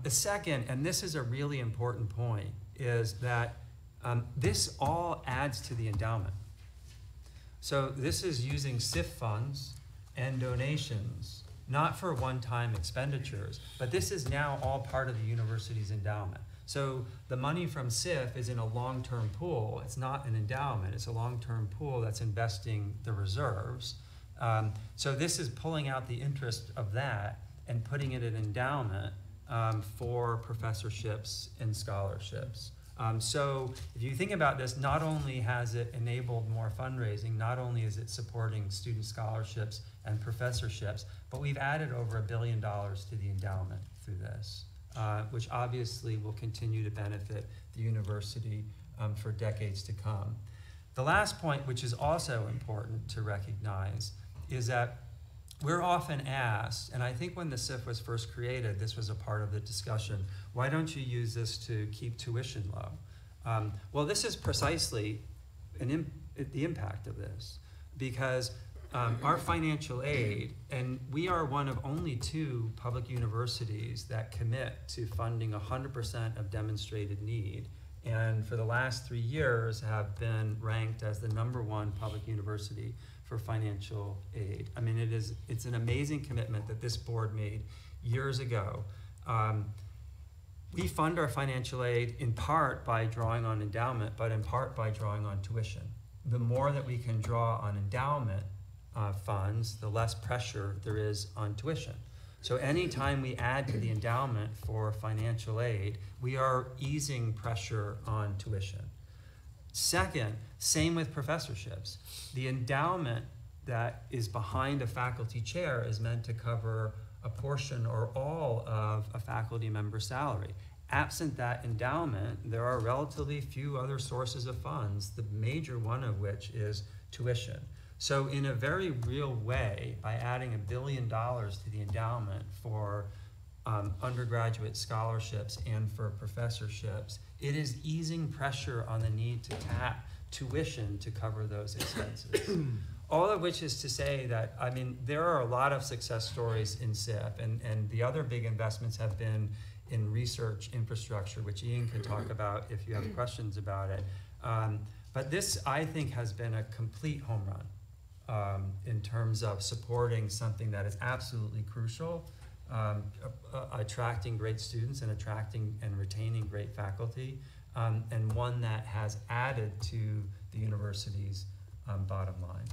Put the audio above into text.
The second, and this is a really important point, is that this all adds to the endowment. So this is using SIF funds and donations, not for one-time expenditures, but this is now all part of the university's endowment. So the money from SIF is in a long-term pool. It's not an endowment. It's a long-term pool that's investing the reserves. So this is pulling out the interest of that and putting it in endowment for professorships and scholarships. So if you think about this, not only has it enabled more fundraising, not only is it supporting student scholarships and professorships, but we've added over $1 billion to the endowment through this, which obviously will continue to benefit the university for decades to come. The last point, which is also important to recognize, is that we're often asked, and I think when the SIF was first created, this was a part of the discussion, why don't you use this to keep tuition low? Well, this is precisely the impact of this, because our financial aid, and we are one of only 2 public universities that commit to funding 100% of demonstrated need, and for the last 3 years have been ranked as the #1 public university for financial aid. I mean, it's an amazing commitment that this board made years ago. We fund our financial aid in part by drawing on endowment, but in part by drawing on tuition. The more that we can draw on endowment funds, the less pressure there is on tuition. So anytime we add to the endowment for financial aid, we are easing pressure on tuition. Second, same with professorships. The endowment that is behind a faculty chair is meant to cover a portion or all of a faculty member's salary. Absent that endowment, there are relatively few other sources of funds, the major one of which is tuition. So in a very real way, by adding $1 billion to the endowment for undergraduate scholarships and for professorships, it is easing pressure on the need to tap tuition to cover those expenses. All of which is to say that, I mean, there are a lot of success stories in SIF, and the other big investments have been in research infrastructure, which Ian can talk about if you have questions about it. But this, I think, has been a complete home run in terms of supporting something that is absolutely crucial, attracting great students and attracting and retaining great faculty, and one that has added to the university's bottom line.